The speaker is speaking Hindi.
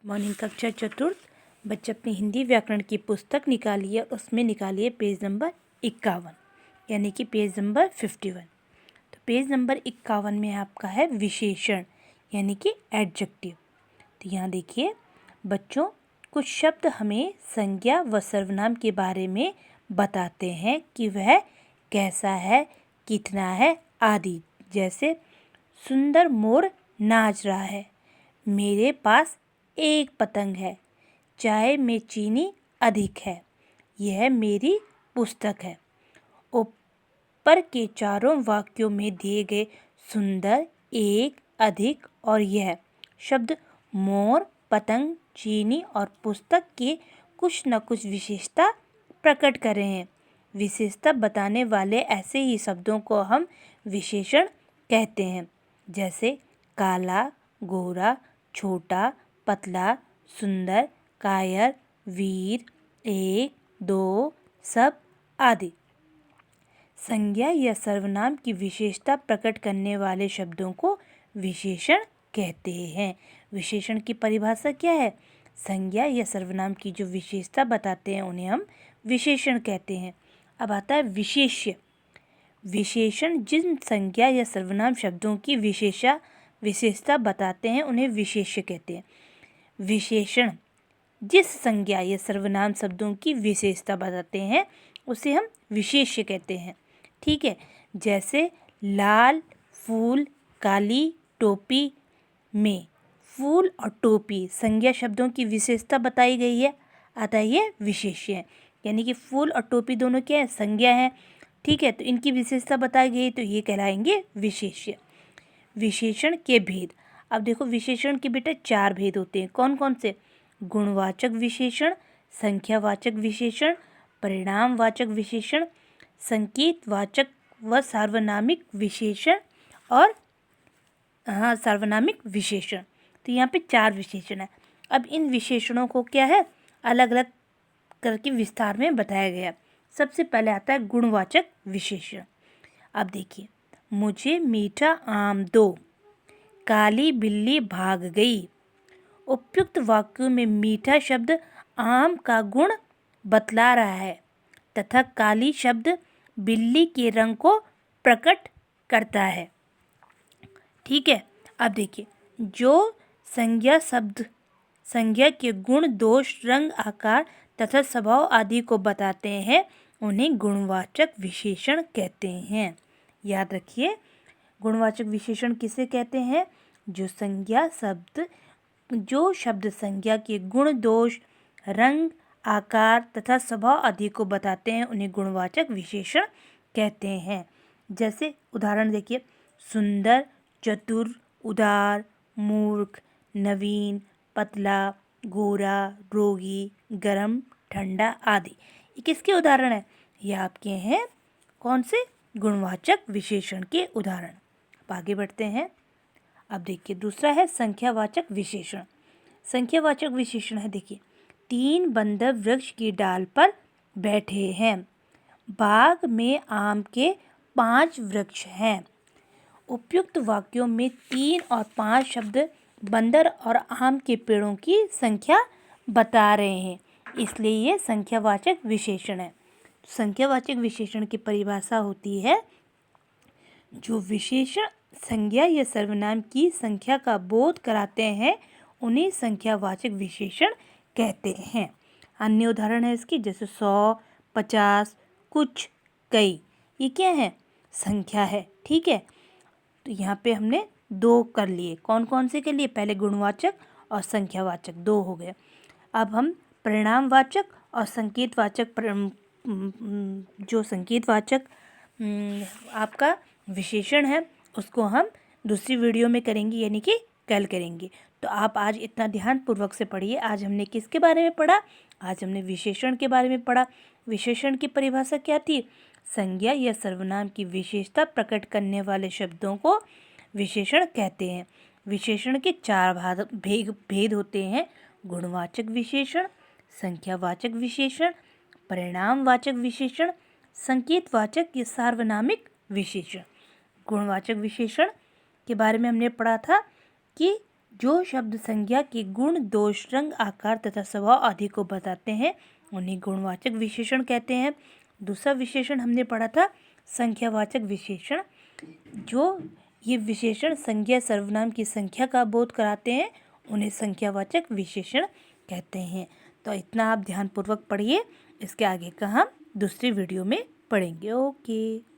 मॉर्निंग कक्षा चतुर्थ बच्चे अपनी हिंदी व्याकरण की पुस्तक निकालिए, उसमें निकालिए पेज नंबर 51 यानी कि पेज नंबर 51। तो पेज नंबर 51 में आपका है विशेषण यानी कि एडजेक्टिव। तो यहाँ देखिए बच्चों, कुछ शब्द हमें संज्ञा व सर्वनाम के बारे में बताते हैं कि वह कैसा है, कितना है आदि। जैसे सुंदर मोर नाच रहा है, मेरे पास एक पतंग है, चाय में चीनी अधिक है, यह मेरी पुस्तक है। ऊपर के चारों वाक्यों में दिए गए सुंदर, एक, अधिक और यह शब्द मोर, पतंग, चीनी और पुस्तक के कुछ न कुछ विशेषता प्रकट कर रहे हैं। विशेषता बताने वाले ऐसे ही शब्दों को हम विशेषण कहते हैं। जैसे काला, गोरा, छोटा, पतला, सुंदर, कायर, वीर, एक, दो, सब आदि। संज्ञा या सर्वनाम की विशेषता प्रकट करने वाले शब्दों को विशेषण कहते हैं। विशेषण की परिभाषा क्या है? संज्ञा या सर्वनाम की जो विशेषता बताते हैं उन्हें हम विशेषण कहते हैं। अब आता है विशेष्य। विशेषण जिन संज्ञा या सर्वनाम शब्दों की विशेषता बताते हैं उन्हें विशेष्य कहते हैं। विशेषण जिस संज्ञा या सर्वनाम शब्दों की विशेषता बताते हैं उसे हम विशेष्य कहते हैं। ठीक है, जैसे लाल फूल, काली टोपी में फूल और टोपी संज्ञा शब्दों की विशेषता बताई गई है, अतः ये विशेष्य है। यानी कि फूल और टोपी दोनों क्या है? संज्ञा है। ठीक है, तो इनकी विशेषता बताई गई तो ये कहलाएंगे विशेष्य। विशेषण के भेद। अब देखो विशेषण के बेटा 4 भेद होते हैं। कौन कौन से? गुणवाचक विशेषण, संख्यावाचक विशेषण, परिणामवाचक विशेषण, संकेतवाचक व सार्वनामिक विशेषण और सार्वनामिक विशेषण। तो यहाँ पे 4 विशेषण है। अब इन विशेषणों को क्या है? अलग अलग करके विस्तार में बताया गया। सबसे पहले आता है गुणवाचक विशेषण। अब देखिए, मुझे मीठा आम दो, काली बिल्ली भाग गई। उपयुक्त वाक्यों में मीठा शब्द आम का गुण बतला रहा है तथा काली शब्द बिल्ली के रंग को प्रकट करता है। ठीक है, अब देखिए, जो संज्ञा के गुण, दोष, रंग, आकार तथा स्वभाव आदि को बताते हैं उन्हें गुणवाचक विशेषण कहते हैं। याद रखिए, गुणवाचक विशेषण किसे कहते हैं? जो शब्द संज्ञा के गुण, दोष, रंग, आकार तथा स्वभाव आदि को बताते हैं उन्हें गुणवाचक विशेषण कहते हैं। जैसे उदाहरण देखिए, सुंदर, चतुर, उदार, मूर्ख, नवीन, पतला, गोरा, रोगी, गर्म, ठंडा आदि। ये किसके उदाहरण है? ये आपके हैं कौन से? गुणवाचक विशेषण के उदाहरण। अब आगे बढ़ते हैं। अब देखिए दूसरा है संख्यावाचक विशेषण। संख्यावाचक विशेषण है, देखिए, 3 बंदर वृक्ष की डाल पर बैठे हैं, बाग में आम के 5 वृक्ष हैं। उपयुक्त वाक्यों में 3 और 5 शब्द बंदर और आम के पेड़ों की संख्या बता रहे हैं, इसलिए ये संख्यावाचक विशेषण है। संख्यावाचक विशेषण की परिभाषा होती है, जो विशेषण संज्ञा या सर्वनाम की संख्या का बोध कराते हैं उन्हें संख्यावाचक विशेषण कहते हैं। अन्य उदाहरण है इसकी, जैसे 100, 50, कुछ, कई। ये क्या है? संख्या है। ठीक है, तो यहाँ पे हमने 2 कर लिए। कौन कौन से के लिए? पहले गुणवाचक और संख्यावाचक, 2 हो गए। अब हम परिणामवाचक और संकेतवाचक जो संकेतवाचक आपका विशेषण है उसको हम दूसरी वीडियो में करेंगे, यानी कि कल करेंगे। तो आप आज इतना ध्यानपूर्वक से पढ़िए। आज हमने किसके बारे में पढ़ा? आज हमने विशेषण के बारे में पढ़ा। विशेषण की परिभाषा क्या थी? संज्ञा या सर्वनाम की विशेषता प्रकट करने वाले शब्दों को विशेषण कहते हैं। विशेषण के 4 भेद होते हैं: गुणवाचक विशेषण, संख्यावाचक विशेषण, परिणामवाचक विशेषण, संकेतवाचक या सार्वनामिक विशेषण। गुणवाचक विशेषण के बारे में हमने पढ़ा था कि जो शब्द संज्ञा के गुण, दोष, रंग, आकार तथा स्वभाव आदि को बताते हैं उन्हें गुणवाचक विशेषण कहते हैं। दूसरा विशेषण हमने पढ़ा था संख्यावाचक विशेषण। जो ये विशेषण संज्ञा सर्वनाम की संख्या का बोध कराते हैं उन्हें संख्यावाचक विशेषण कहते हैं। तो इतना आप ध्यानपूर्वक पढ़िए, इसके आगे का हम दूसरी वीडियो में पढ़ेंगे। ओके।